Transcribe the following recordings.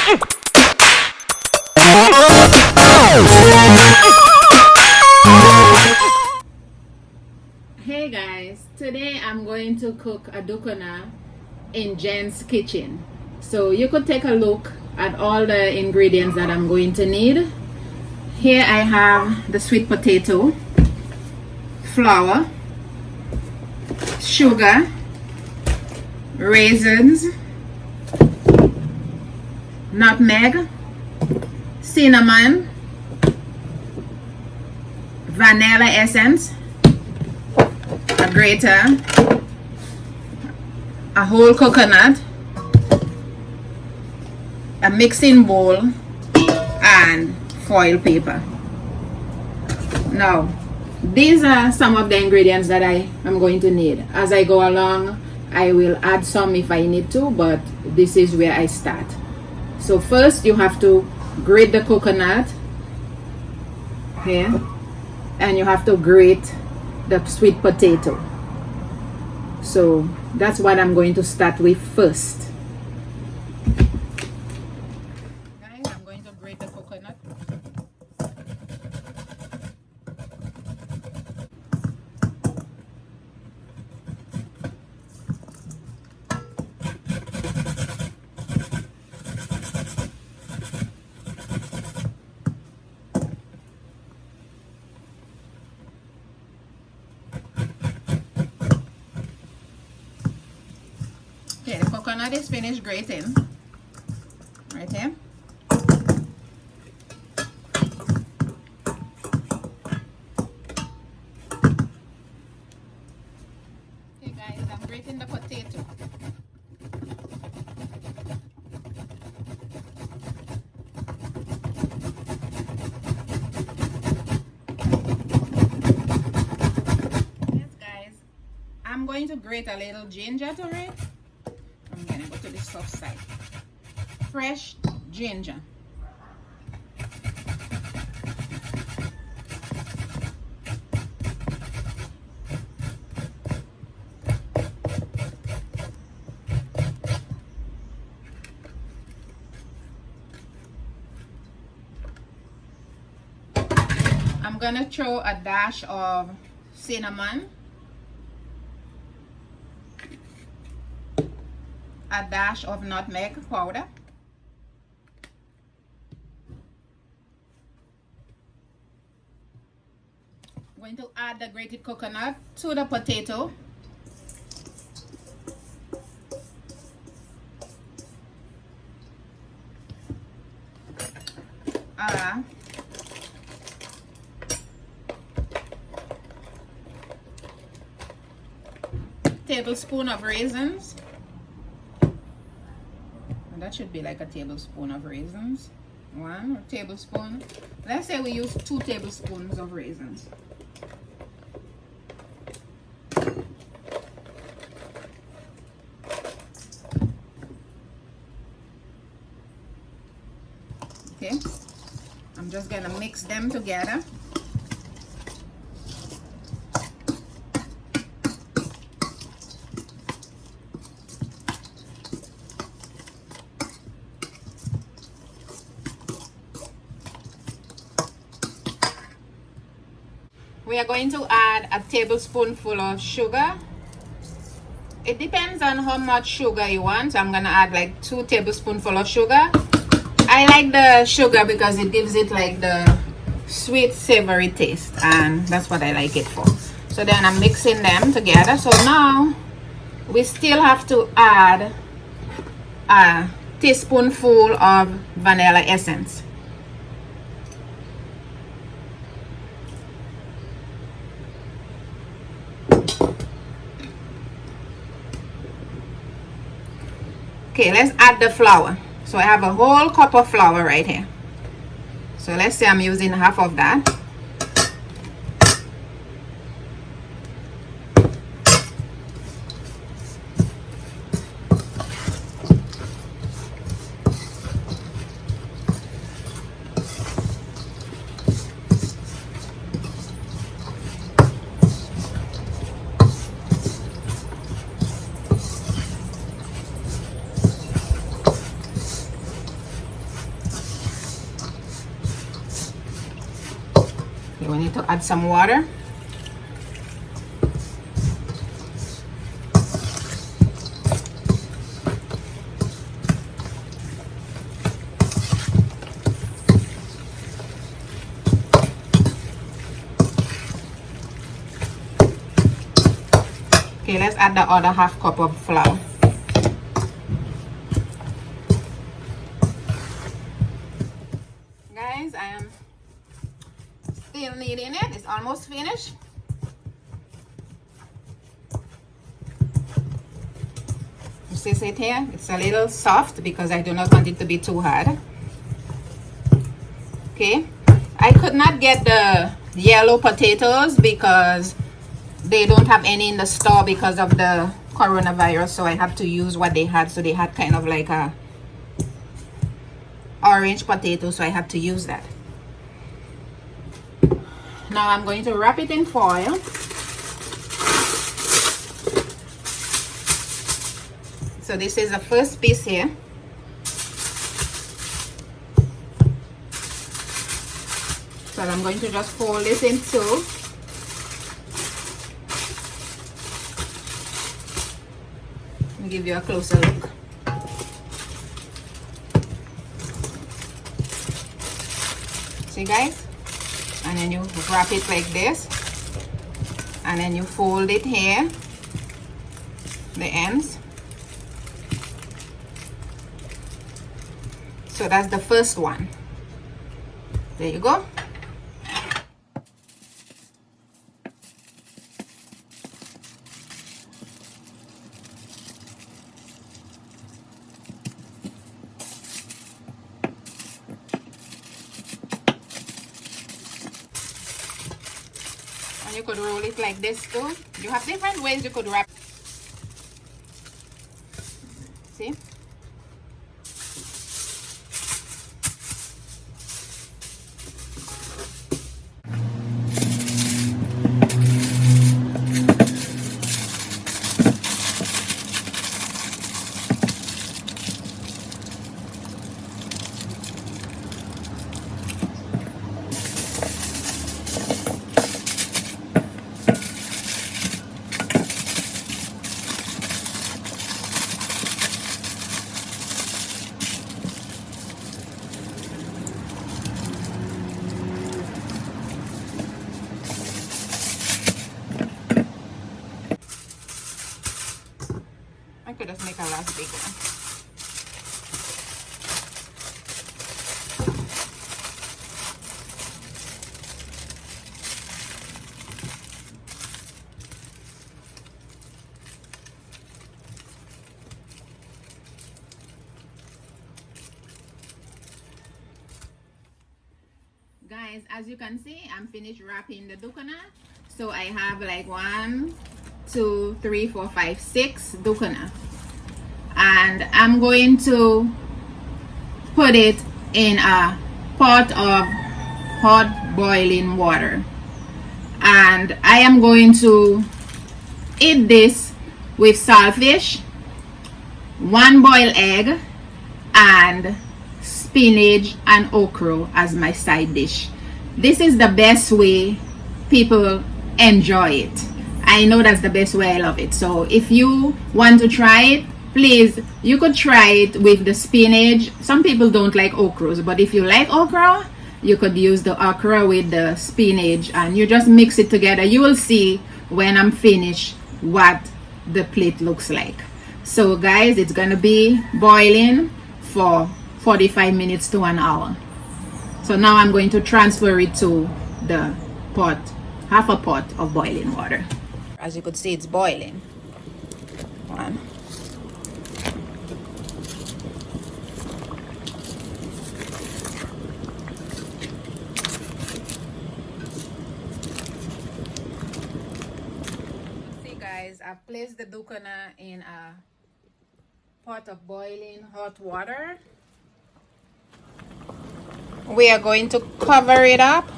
Hey guys, today I'm going to cook a ducana in Jen's kitchen. So you could take a look at all the ingredients that I'm going to need. Here I have the sweet potato, flour, sugar, raisins, nutmeg, cinnamon, vanilla essence, a grater, a whole coconut, a mixing bowl, and foil paper. Now, these are some of the ingredients that I am going to need. As I go along, I will add some if I need to, but this is where I start. So first you have to grate the coconut here, and you have to grate the sweet potato. So that's what I'm going to start with first. Guys, I'm going to grate the coconut. Okay, the coconut is finished grating right here. Okay guys, I'm grating the potato. Yes guys, I'm going to grate a little ginger to it. I'm gonna go to the soft side. Fresh ginger. I'm gonna throw a dash of cinnamon, a dash of nutmeg powder, I'm going to add the grated coconut to the potato, a tablespoon of raisins. That should be like a tablespoon of raisins. 1 tablespoon. Let's say we use 2 tablespoons of raisins. Okay, I'm just gonna mix them together. We are going to add a tablespoonful of sugar. It depends on how much sugar you want. So I'm gonna add like 2 tablespoonfuls of sugar. I like the sugar because it gives it like the sweet savory taste, and that's what I like it for. So then I'm mixing them together. So now we still have to add a teaspoonful of vanilla essence. Okay, let's add the flour. So I have a whole cup of flour right here. So let's say I'm using half of that. Okay, we need to add some water. Okay, let's add the other half cup of flour. Guys, I am still kneading it. It's almost finished. You see it here? It's a little soft because I do not want it to be too hard. Okay, I could not get the yellow potatoes because they don't have any in the store because of the coronavirus, so I have to use what they had. So they had kind of like a orange potato, so I have to use that. Now I'm going to wrap it in foil. So this is the first piece here. So I'm going to just fold this in two. Let me give you a closer look. See, guys? And then you wrap it like this, and then you fold it here, the ends. So that's the first one. There you go. And you could roll it like this too. You have different ways you could wrap. See? I could just make a last big one. Guys, as you can see, I'm finished wrapping the Ducana. So I have like 1, 2, 3, 4, 5, 6 Ducana. And I'm going to put it in a pot of hot boiling water. And I am going to eat this with saltfish, 1 boiled egg, and spinach and okra as my side dish. This is the best way people enjoy it. I know that's the best way. I love it. So if you want to try it, please, you could try it with the spinach. Some people don't like okras, but if you like okra, you could use the okra with the spinach and you just mix it together. You will see when I'm finished what the plate looks like. So guys, it's gonna be boiling for 45 minutes to 1 hour. So now I'm going to transfer it to the pot, half a pot of boiling water. As you could see, it's boiling. One. See guys, I've placed the Ducana in a pot of boiling hot water. We are going to cover it up,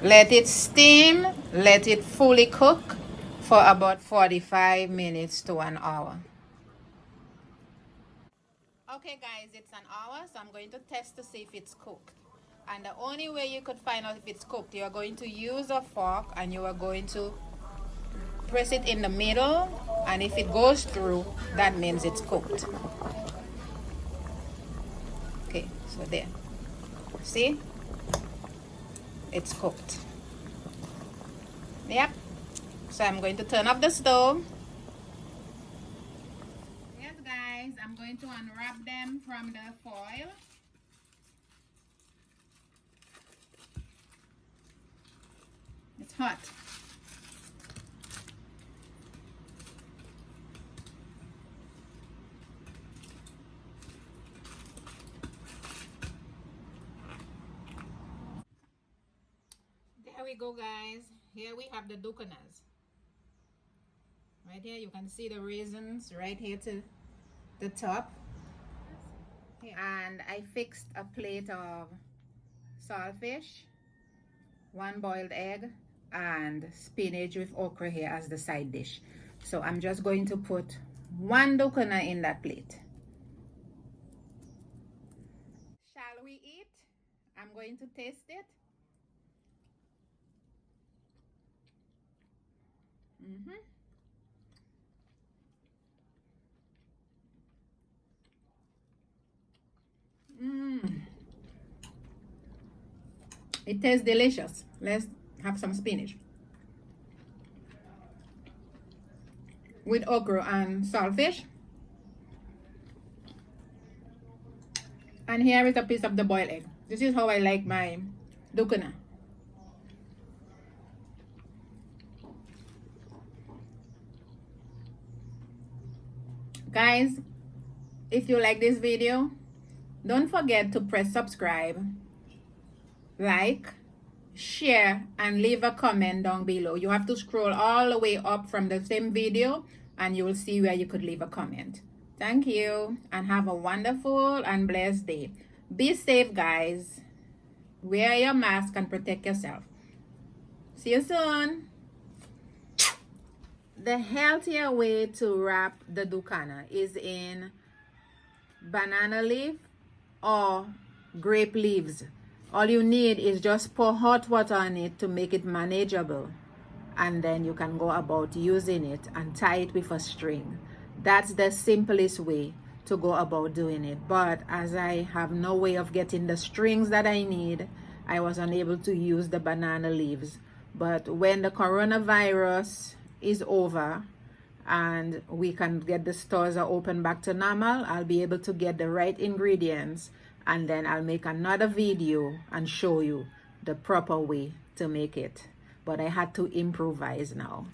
let it steam, let it fully cook for about 45 minutes to 1 hour. Okay guys, it's 1 hour, so I'm going to test to see if it's cooked. And the only way you could find out if it's cooked, you are going to use a fork and you are going to press it in the middle, and if it goes through, that means it's cooked. Okay, so there. See? It's cooked. Yep. So I'm going to turn off the stove. Yes, guys, I'm going to unwrap them from the foil. It's hot. There we go, guys. Here we have the ducanas. Right here you can see the raisins right here to the top. And I fixed a plate of saltfish, one boiled egg, and spinach with okra here as the side dish. So I'm just going to put one ducana in that plate. Shall we eat? I'm going to taste it. It tastes delicious. Let's have some spinach with okra and saltfish. And here is a piece of the boiled egg. This is how I like my ducana. Guys, if you like this video, don't forget to press subscribe, like, share, and leave a comment down below. You have to scroll all the way up from the same video and you will see where you could leave a comment. Thank you and have a wonderful and blessed day. Be safe, guys. Wear your mask and protect yourself. See you soon. The healthier way to wrap the ducana is in banana leaf or grape leaves. All you need is just pour hot water on it to make it manageable, and then you can go about using it and tie it with a string. That's the simplest way to go about doing it. But as I have no way of getting the strings that I need, I was unable to use the banana leaves. But when the coronavirus is over and we can get the stores are open back to normal, I'll be able to get the right ingredients, and then I'll make another video and show you the proper way to make it. But I had to improvise now.